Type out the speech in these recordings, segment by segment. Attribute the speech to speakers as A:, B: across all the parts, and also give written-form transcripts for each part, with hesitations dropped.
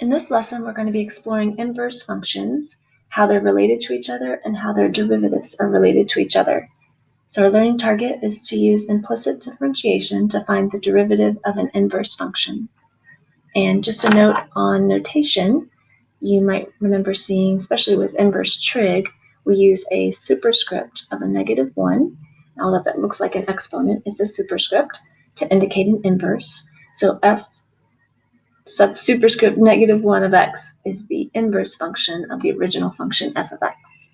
A: In this lesson, we're going to be exploring inverse functions, how they're related to each other, and how their derivatives are related to each other. So our learning target is to use implicit differentiation to find the derivative of an inverse function. And just a note on notation, you might remember seeing, especially with inverse trig, we use a superscript of a -1. Although that looks like an exponent, it's a superscript to indicate an inverse. So f sub superscript -1 of x is the inverse function of the original function f of x.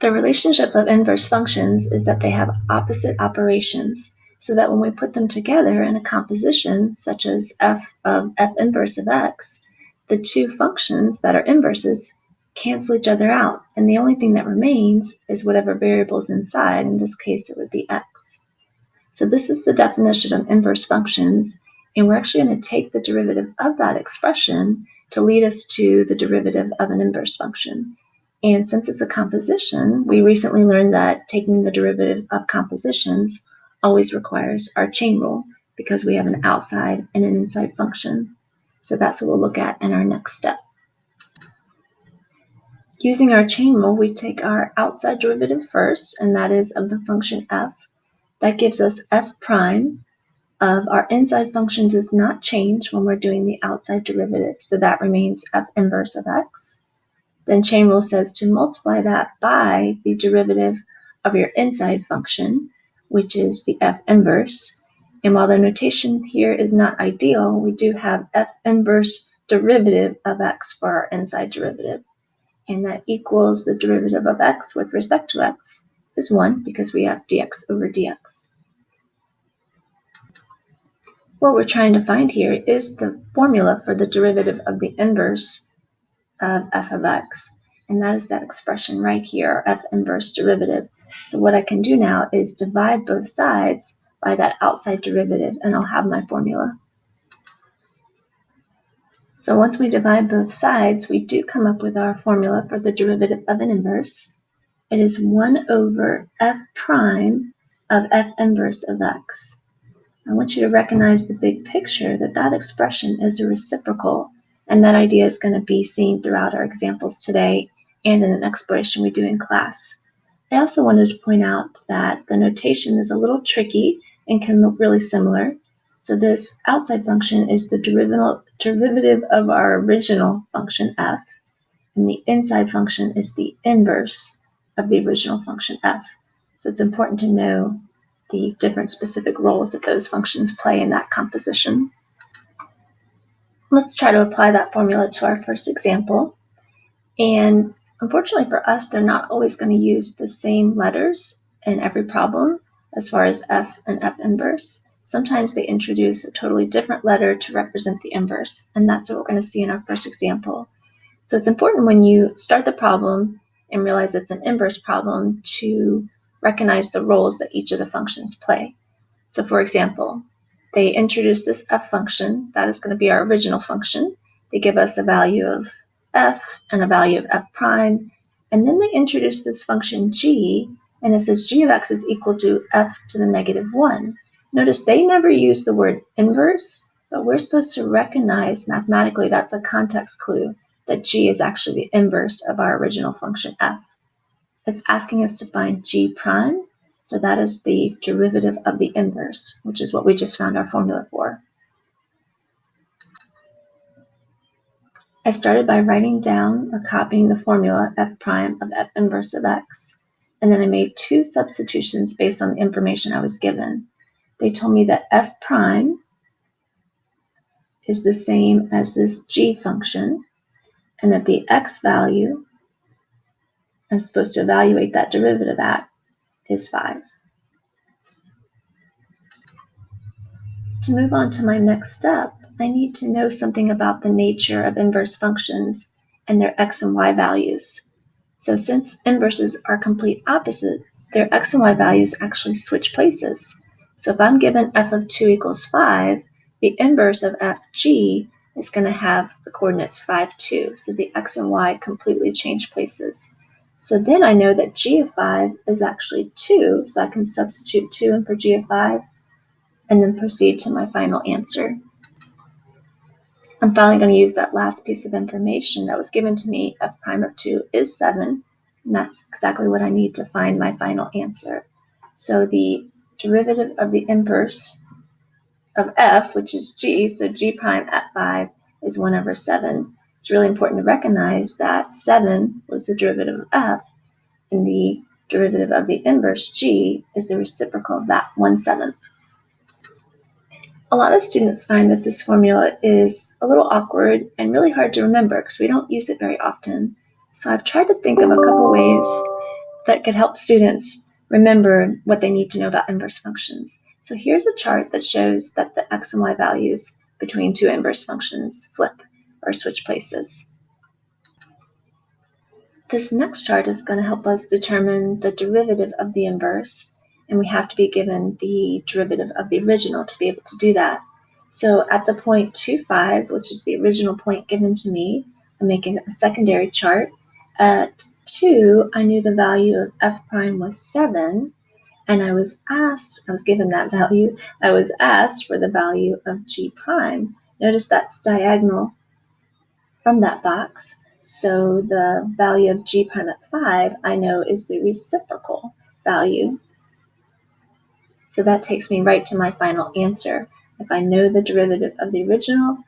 A: The relationship of inverse functions is that they have opposite operations, so that when we put them together in a composition, such as f of f inverse of x, the two functions that are inverses cancel each other out, and the only thing that remains is whatever variable is inside. In this case, it would be x. So this is the definition of inverse functions, and we're actually going to take the derivative of that expression to lead us to the derivative of an inverse function. And since it's a composition, we recently learned that taking the derivative of compositions always requires our chain rule, because we have an outside and an inside function. So that's what we'll look at in our next step. Using our chain rule, we take our outside derivative first, and that is of the function f. That gives us f prime of our inside function does not change when we're doing the outside derivative, so that remains f inverse of x. Then chain rule says to multiply that by the derivative of your inside function, which is the f inverse. And while the notation here is not ideal, we do have f inverse derivative of x for our inside derivative. And that equals the derivative of x with respect to x is 1, because we have dx over dx. What we're trying to find here is the formula for the derivative of the inverse of f of x, and that is that expression right here, f inverse derivative. So what I can do now is divide both sides by that outside derivative, and I'll have my formula. So once we divide both sides, we do come up with our formula for the derivative of an inverse. It is 1 over f prime of f inverse of x. I want you to recognize the big picture, that that expression is a reciprocal, and that idea is going to be seen throughout our examples today and in an exploration we do in class. I also wanted to point out that the notation is a little tricky and can look really similar. So this outside function is the derivative of our original function f, and the inside function is the inverse of the original function f. So it's important to know the different specific roles that those functions play in that composition. Let's try to apply that formula to our first example. And unfortunately for us, they're not always going to use the same letters in every problem as far as f and f inverse. Sometimes they introduce a totally different letter to represent the inverse, and that's what we're going to see in our first example. So it's important when you start the problem and realize it's an inverse problem to recognize the roles that each of the functions play. So for example, they introduce this f function. That is going to be our original function. They give us a value of f and a value of f prime, and then they introduce this function g, and it says g of x is equal to f to the -1. Notice they never use the word inverse, but we're supposed to recognize mathematically that's a context clue that g is actually the inverse of our original function f. It's asking us to find g prime, so that is the derivative of the inverse, which is what we just found our formula for. I started by writing down or copying the formula f prime of f inverse of x, and then I made two substitutions based on the information I was given. They told me that f prime is the same as this g function, and that the x value I'm supposed to evaluate that derivative at is 5. To move on to my next step, I need to know something about the nature of inverse functions and their x and y values. So since inverses are complete opposite, their x and y values actually switch places. So if I'm given f of 2 equals 5, the inverse of fg is going to have the coordinates 5, 2. So the x and y completely change places. So then I know that g of 5 is actually 2, so I can substitute 2 in for g of 5 and then proceed to my final answer. I'm finally going to use that last piece of information that was given to me. F prime of 2 is 7, and that's exactly what I need to find my final answer. So the derivative of the inverse of f, which is g, so g prime at 5 is 1 over 7. It's really important to recognize that 7 was the derivative of f, and the derivative of the inverse g is the reciprocal of that 1/7. A lot of students find that this formula is a little awkward and really hard to remember because we don't use it very often. So I've tried to think of a couple ways that could help students remember what they need to know about inverse functions. So here's a chart that shows that the x and y values between two inverse functions flip or switch places. This next chart is going to help us determine the derivative of the inverse, and we have to be given the derivative of the original to be able to do that. So at the point 2, 5, which is the original point given to me, I'm making a secondary chart. At 2, I knew the value of f prime was 7, and I was given that value, I was asked for the value of g prime. Notice that's diagonal from that box. So the value of g prime at 5, I know, is the reciprocal value. So that takes me right to my final answer. If I know the derivative of the original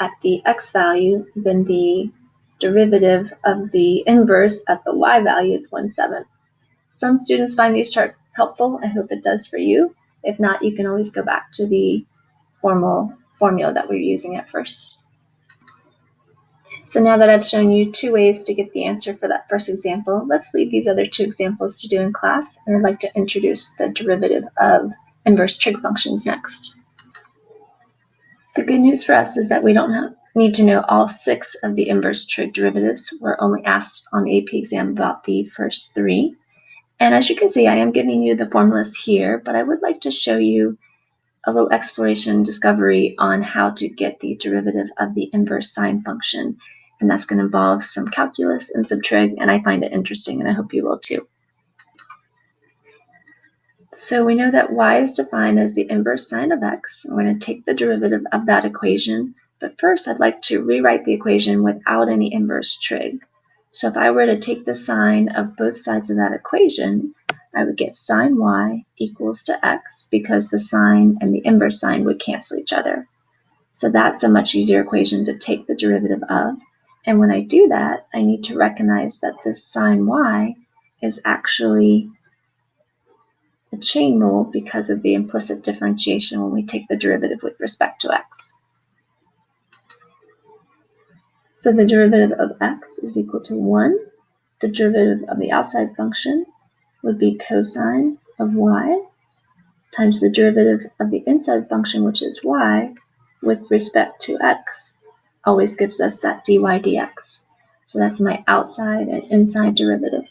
A: at the x value, then the derivative of the inverse at the y value is 1/7. Some students find these charts helpful. I hope it does for you. If not, you can always go back to the formal formula that we're using at first. So now that I've shown you 2 ways to get the answer for that first example, let's leave these other 2 examples to do in class, and I'd like to introduce the derivative of inverse trig functions next. The good news for us is that we don't need to know all 6 of the inverse trig derivatives. We're only asked on the AP exam about the first 3. And as you can see, I am giving you the formulas here, but I would like to show you a little exploration discovery on how to get the derivative of the inverse sine function. And that's going to involve some calculus and some trig, and I find it interesting, and I hope you will too. So we know that y is defined as the inverse sine of x. I'm going to take the derivative of that equation, but first I'd like to rewrite the equation without any inverse trig. So if I were to take the sine of both sides of that equation, I would get sine y equals to x because the sine and the inverse sine would cancel each other. So that's a much easier equation to take the derivative of. And when I do that, I need to recognize that this sine y is actually a chain rule because of the implicit differentiation when we take the derivative with respect to x. So the derivative of x is equal to 1. The derivative of the outside function would be cosine of y times the derivative of the inside function, which is y, with respect to x, always gives us that dy dx. So that's my outside and inside derivative.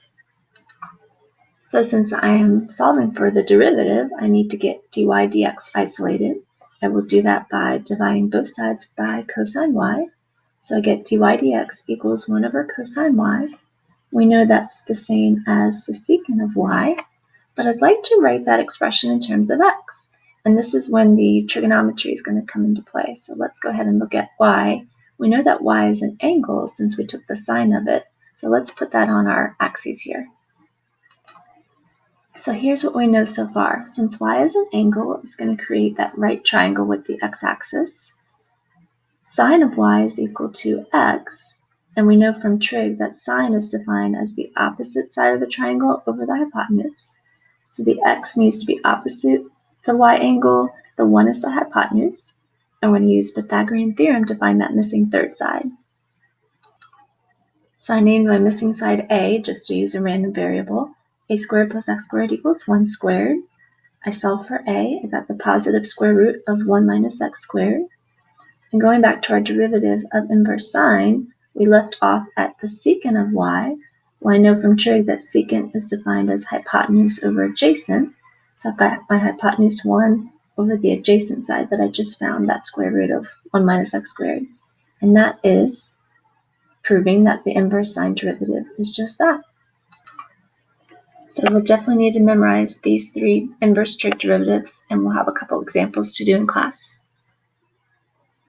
A: So since I am solving for the derivative, I need to get dy dx isolated. I will do that by dividing both sides by cosine y. So I get dy dx equals 1 over cosine y. We know that's the same as the secant of y, but I'd like to write that expression in terms of x. And this is when the trigonometry is going to come into play. So let's go ahead and look at y. We know that y is an angle since we took the sine of it. So let's put that on our axes here. So here's what we know so far. Since y is an angle, it's going to create that right triangle with the x-axis. Sine of y is equal to x, and we know from trig that sine is defined as the opposite side of the triangle over the hypotenuse. So the x needs to be opposite the y angle, the 1 is the hypotenuse. I'm going to use Pythagorean theorem to find that missing third side. So I named my missing side a, just to use a random variable. A squared plus x squared equals 1 squared. I solved for a. I got the positive square root of 1 minus x squared. And going back to our derivative of inverse sine, we left off at the secant of y. Well, I know from trig that secant is defined as hypotenuse over adjacent. So I've got my hypotenuse 1 over the adjacent side that I just found, that square root of 1 minus x squared. And that is proving that the inverse sine derivative is just that. So we'll definitely need to memorize these 3 inverse trig derivatives, and we'll have a couple examples to do in class.